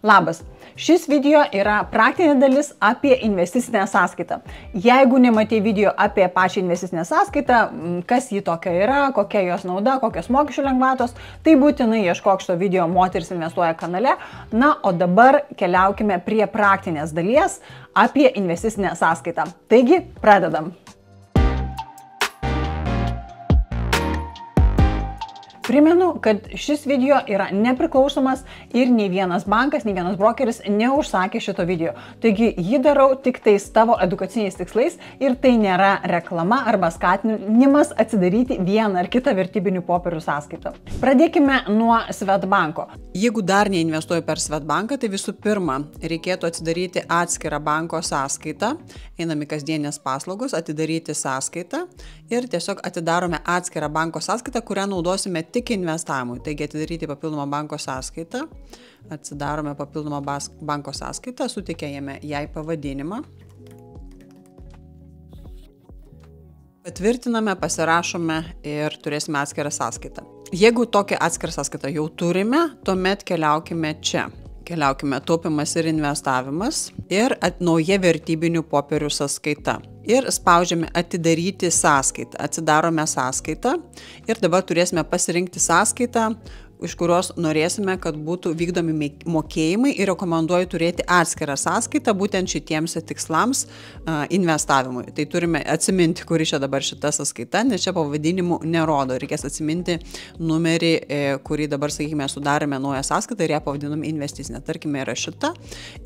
Labas. Šis video yra praktinė dalis apie investicinę sąskaitą. Jeigu nematei video apie pačią investicinę sąskaitą, kas ji tokia yra, kokia jos nauda, kokios mokesčių lengvatos, tai būtinai ieškok šito video Moteris investuoja kanale. Na, o dabar keliaukime prie praktinės dalies apie investicinę sąskaitą. Taigi, pradedam. Primenu, kad šis video yra nepriklausomas ir nei vienas bankas, nei vienas brokeris neužsakė šito video. Taigi jį darau tik tais tavo edukaciniais tikslais ir tai nėra reklama arba skatinimas atsidaryti vieną ar kitą vertybinių popierių sąskaitą. Pradėkime nuo Swedbanko. Jeigu dar neinvestuoji per Swedbanką, tai visų pirma reikėtų atsidaryti atskirą banko sąskaitą, einam į kasdienės paslaugos, atidaryti sąskaitą ir tiesiog atidarome atskirą banko sąskaitą, kurią naudosime tik investavimui. Taigi atidaryti papildomą banko sąskaitą, atsidarome papildomą banko sąskaitą, suteikėjame jai pavadinimą, patvirtiname, pasirašome ir turėsime atskirą sąskaitą. Jeigu tokią atskirą sąskaitą jau turime, tuomet keliaukime čia. Keliaukime taupimas ir investavimas ir nauja vertybinių popierių sąskaita. Ir spaudžiame atidaryti sąskaitą. Atsidarome sąskaitą ir dabar turėsime pasirinkti sąskaitą, iš kurios norėsime, kad būtų vykdomi mokėjimai ir rekomenduoju turėti atskirą sąskaitą būtent šitiems tikslams investavimui. Tai turime atsiminti, kuri čia dabar šita sąskaita, nes čia pavadinimų nerodo. Reikės atsiminti numerį, kurį dabar, sakykime, sudarėme naują sąskaitą ir ją pavadiname investicinę. Tarkime, yra šita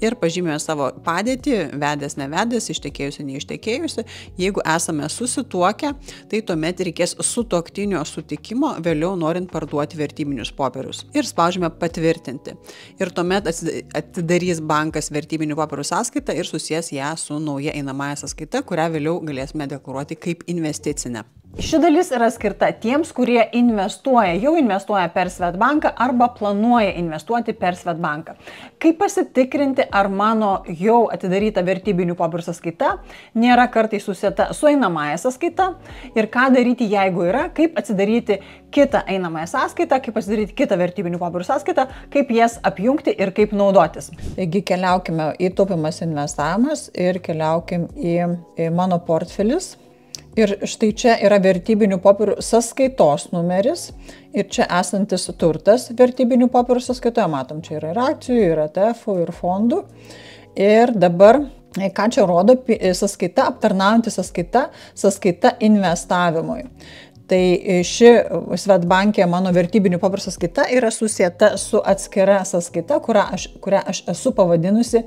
ir pažymėjome savo padėtį, vedęs, nevedęs, ištekėjusi, neištekėjusi. Jeigu esame susituokę, tai tuomet reikės sutuoktinio sutikimo vėliau norint parduoti vertybinius popierius. Ir spaudžiame patvirtinti. Ir tuomet atidarys bankas vertybinių popierių sąskaitą ir susijęs ją su nauja einamąja sąskaita, kurią vėliau galėsime deklaruoti kaip investicinę. Ši dalis yra skirta tiems, kurie jau investuoja per Swedbanką arba planuoja investuoti per Swedbanką. Kaip pasitikrinti, ar mano jau atidaryta vertybinių popierių sąskaita nėra kartais susieta su einamąja sąskaita ir ką daryti, jeigu yra, kaip atsidaryti kitą einamąją sąskaitą, kaip atsidaryti kitą vertybinių popierių sąskaitą, kaip jas apjungti ir kaip naudotis. Taigi keliaukime į taupimas investavimas ir keliaukim į mano portfelis. Ir štai čia yra vertybinių popierių sąskaitos numeris ir čia esantis turtas vertybinių popierių sąskaitoje. Matom, čia yra ir akcijų, ir ETF-ų, ir fondų. Ir dabar, ką čia rodo, sąskaita, aptarnaujanti sąskaita investavimui. Tai ši Swedbankė mano vertybinių popierių sąskaita yra susieta su atskira sąskaita, kurią aš esu pavadinusi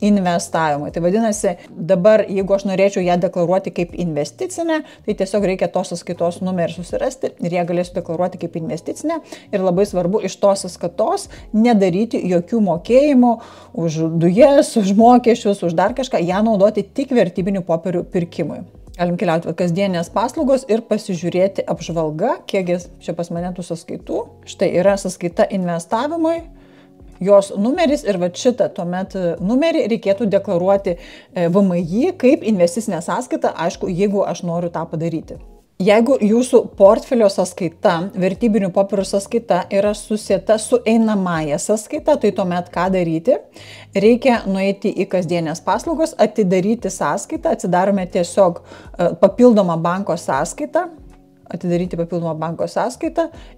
investavimui. Tai vadinasi, dabar jeigu aš norėčiau ją deklaruoti kaip investicinę, tai tiesiog reikia tos sąskaitos numerį susirasti ir ją galėsiu deklaruoti kaip investicinę. Ir labai svarbu iš tos sąskaitos nedaryti jokių mokėjimų už dujas, už mokesčius, už dar kažką, ją naudoti tik vertybinių popierių pirkimui. Galim keliauti kasdienės paslaugos ir pasižiūrėti apžvalgą, kiek čia pas mane tų sąskaitų. Štai yra sąskaita investavimui, jos numeris ir va šitą tuomet numerį reikėtų deklaruoti VMI kaip investicinę sąskaitą, aišku, jeigu aš noriu tą padaryti. Jeigu jūsų portfelio sąskaita, vertybinių popierių sąskaita yra susieta su einamąja sąskaita, tai tuomet ką daryti? Reikia nueiti į kasdienės paslaugos, atidaryti sąskaitą, atsidarome tiesiog papildomą banko sąskaitą,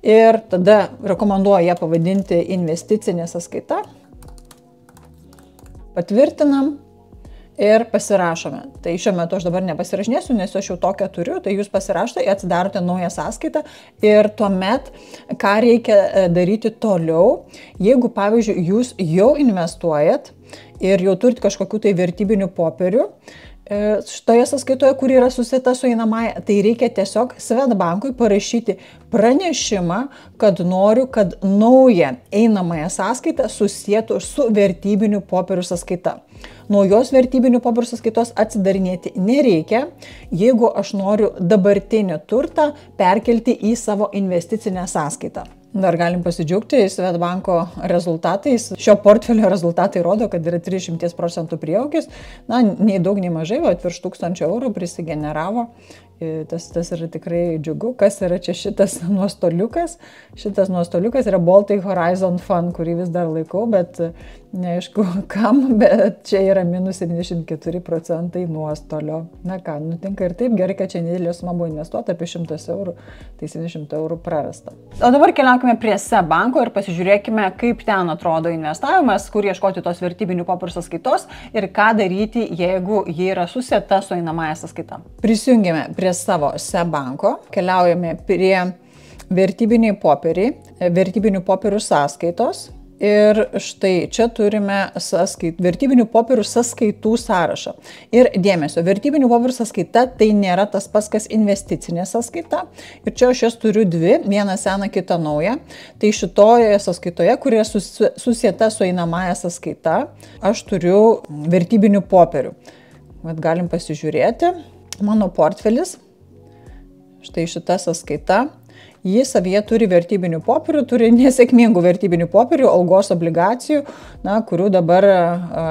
ir tada rekomenduoju ją pavadinti investicinė sąskaita, patvirtinam. Ir pasirašome. Tai šiuo metu aš dabar nepasirašinėsiu, nes aš jau tokią turiu, tai jūs pasirašote, atsidarote naują sąskaitą ir tuomet, ką reikia daryti toliau, jeigu, pavyzdžiui, jūs jau investuojat ir jau turit kažkokių tai vertybinių popierių, šitoje sąskaitoje, kuri yra susieta su einamąja, tai reikia tiesiog Swedbankui parašyti pranešimą, kad noriu, kad naują einamąją sąskaitą susietų su vertybinių popierių sąskaita. Naujos vertybinių popierių sąskaitos atsidarinėti nereikia, jeigu aš noriu dabartinį turtą perkelti į savo investicinę sąskaitą. Dar galim pasidžiaugti Swedbanko rezultatais. Šio portfelio rezultatai rodo, kad yra 300% prieaugis. Na, nei daug, nei mažai, virš 1000 eurų prisigeneravo. Tas yra tikrai džiugu. Kas yra čia šitas nuostoliukas? Šitas nuostoliukas yra Baltic Horizon Fund, kurį vis dar laikau, bet Neaišku kam, bet čia yra minus 74% nuostolio. Na ką, nutinka ir taip, gerai, kad čia nedidelė suma buvo investuota, apie 100 eurų, tai 70 eurų prarasta. O dabar keliaukime prie SEB banko ir pasižiūrėkime, kaip ten atrodo investavimas, kur ieškoti tos vertybinių popierių sąskaitos ir ką daryti, jeigu jie yra susieta su einamąja sąskaita. Prisijungėme prie savo SEB banko, keliaujame prie vertybinių popierių sąskaitos. Ir štai čia turime vertybinių popierių sąskaitų sąrašą. Ir dėmesio, vertybinių popierių sąskaita tai nėra tas pats, kas investicinė sąskaita. Ir čia aš jas turiu dvi, vieną seną, kitą naują. Tai šitoje sąskaitoje, kuri susieta su einamąja sąskaita, aš turiu vertybinių popierių. Vat galim pasižiūrėti. Mano portfelis, štai šita sąskaita. Jis savyje turi vertybinių popierių, turi nesėkmingų vertybinių popierių, algos obligacijų, kurių dabar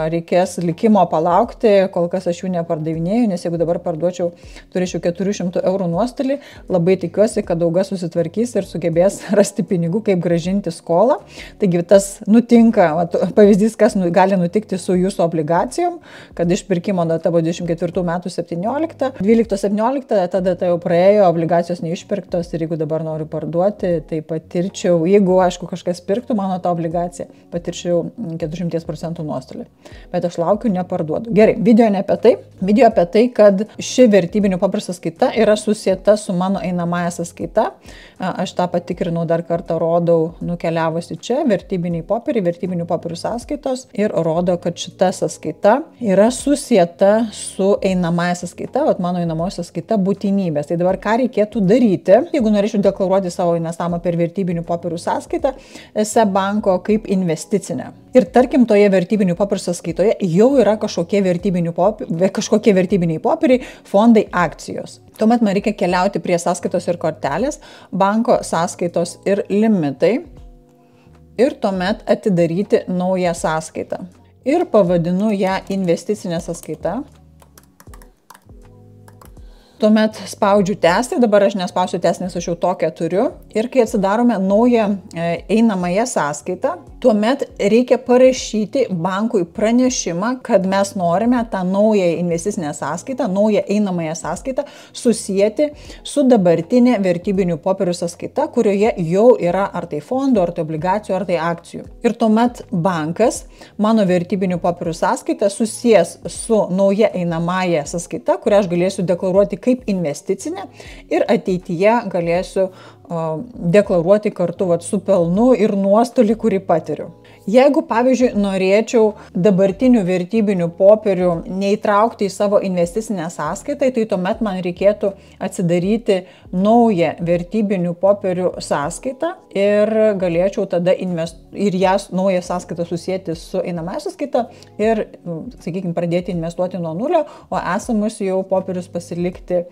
reikės likimo palaukti, kol kas aš jų nepardavinėju, nes jeigu dabar parduočiau, turėčiau 400 eurų nuostolį, labai tikiuosi, kad auga susitvarkys ir sugebės rasti pinigų, kaip grąžinti skolą. Taigi tas nutinka, pavyzdys, kas gali nutikti su jūsų obligacijom, kad išpirkimo data buvo 24 metų 17, 12-17, ta data jau praėjo, obligacijos neišpirktos ir jeigu dabar noriu parduoti, tai patirčiau, jeigu aišku kažkas pirktų mano tą obligaciją, patirčiau 400% nuostolį. Bet aš laukiu, neparduodu. Gerai, video ne apie tai. Video apie tai, kad ši vertybinių popierių sąskaita yra susieta su mano einamąja sąskaita. Aš tą patikrinau, dar kartą rodau, nukeliavusi čia, vertybinių popierių sąskaitos ir rodo, kad šita sąskaita yra susieta su einamąja sąskaita, mano einamoji sąskaita būtinybės. Tai dabar ką reikėtų daryti, jeigu norėčiau deklaruoti savo investavimą per vertybinių popierių sąskaitą SEB banko kaip investicinę. Ir tarkim, toje vertybinių popierių sąskaitoje jau yra kažkokie vertybiniai popieriai, fondai, akcijos. Tuomet man reikia keliauti prie sąskaitos ir kortelės, banko sąskaitos ir limitai ir tuomet atidaryti naują sąskaitą. Ir pavadinu ją investicinė sąskaita. Tuomet spaudžiu tęsti, dabar aš nespausiu tęsti, nes aš jau tokią turiu. Ir kai atsidarome naują einamąją sąskaitą, tuomet reikia parašyti bankui pranešimą, kad mes norime tą naują investicinę sąskaitą, naują einamąją sąskaitą susijęti su dabartinė vertybinių popierių sąskaita, kurioje jau yra ar tai fondų, ar tai obligacijų, ar tai akcijų. Ir tuomet bankas mano vertybinių popierių sąskaitą susijęs su nauja einamąja sąskaita, kurią aš galėsiu deklaruoti kaip investicinę ir ateityje galėsiu deklaruoti kartu su pelnu ir nuostolį, kurį patiriu. Jeigu, pavyzdžiui, norėčiau dabartinių vertybinių popierių neįtraukti į savo investicinę sąskaitą, tai tuomet man reikėtų atsidaryti naują vertybinių popierių sąskaitą ir galėčiau tada ir jas naują sąskaitą susijęti su einamąja sąskaita ir, sakykime, pradėti investuoti nuo nulio, o esamus jau popierius pasilikti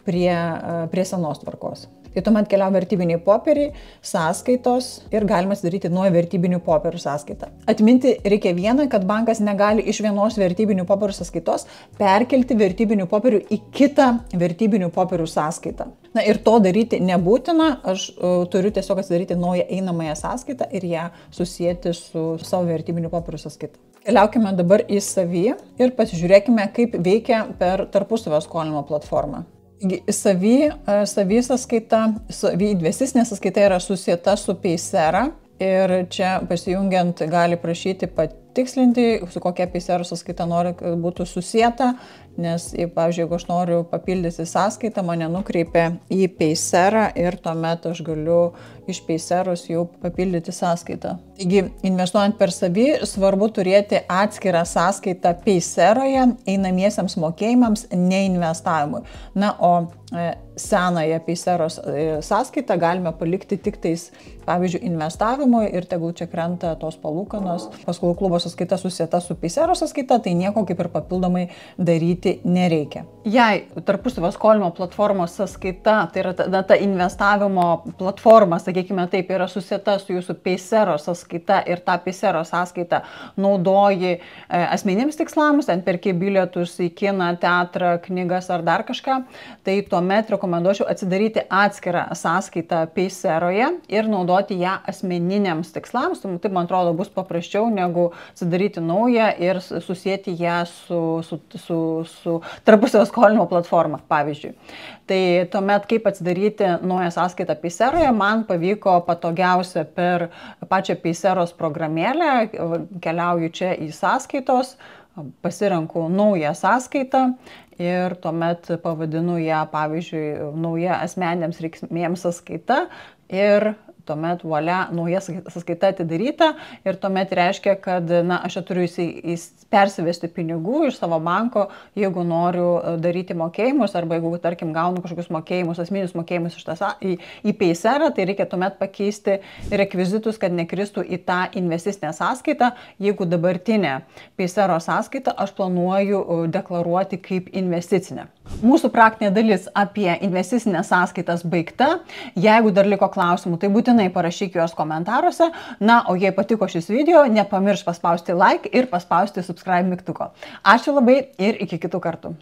prie senos tvarkos. Tai tuomet keliauja vertybiniai popieriai, sąskaitos ir galima atsidaryti naują vertybinių popierių sąskaitą. Atminti reikia vieną, kad bankas negali iš vienos vertybinių popierių sąskaitos perkelti vertybinių popierių į kitą vertybinių popierių sąskaitą. Na ir to daryti nebūtina, aš turiu tiesiog atsidaryti naują einamąją sąskaitą ir ją susijęti su savo vertybinių popierių sąskaita. Keliaukime dabar į SAVI ir pasižiūrėkime, kaip veikia per tarpusavio skolinimo platformą. SAVI sąskaita, SAVI investicinė sąskaita yra susieta su Paysera ir čia pasijungiant gali prašyti patikslinti, su kokia Paysera sąskaita nori, kad būtų susieta, nes, pavyzdžiui, jeigu aš noriu papildyti sąskaitą, mane nukreipia į Paysera ir tuomet aš galiu iš Payseros jau papildyti sąskaitą. Taigi, investuojant per SAVI, svarbu turėti atskirą sąskaitą Payseroje einamiesiems mokėjimams, neinvestavimui. Na, o senąją Payseros sąskaitą galime palikti tik tais, pavyzdžiui, investavimui ir tegul čia krenta tos palūkanos. Paskolų klubo sąskaita susieta su Payseros sąskaita, tai nieko kaip ir papildomai daryti nereikia. Jei tarpusavio skolinimo platformos sąskaita, tai yra ta investavimo platforma, sakykime taip, yra susieta su jūsų Payseros sąskaita ir tą Payseros sąskaitą naudoji asmenims tikslams, ten perki bilietus į kiną, teatrą, knygas ar dar kažką, tai tuomet rekomenduočiau atsidaryti atskirą sąskaitą Payseroje ir naudoti ją asmeniniams tikslams. Taip, man atrodo, bus paprasčiau negu atsidaryti naują ir susėti ją su tarpusavio skolinimo platforma, pavyzdžiui. Tai tuomet, kaip atsidaryti naują sąskaitą Payseroje, man pavyko patogiausia per pačią Payseros programėlę, keliauju čia į sąskaitos, pasirenku naują sąskaitą ir tuomet pavadinu ją, pavyzdžiui, nauja asmeniniams reikmėms sąskaita ir tuomet volia, nauja sąskaita atidaryta ir tuomet reiškia, kad aš čia turiu persivesti pinigų iš savo banko, jeigu noriu daryti mokėjimus arba jeigu, tarkim, gaunu kažkokius mokėjimus, asmeninius mokėjimus į Payserą, tai reikia tuomet pakeisti rekvizitus, kad nekristų į tą investicinę sąskaitą. Jeigu dabartinę Paysero sąskaitą aš planuoju deklaruoti kaip investicinę. Mūsų praktinė dalis apie investicinės sąskaitas baigta. Jeigu dar liko klausimų, tai būtinai parašyk juos komentaruose. Na, o jei patiko šis video, nepamiršk paspausti like ir paspausti subscribe mygtuko. Ačiū labai ir iki kitų kartų.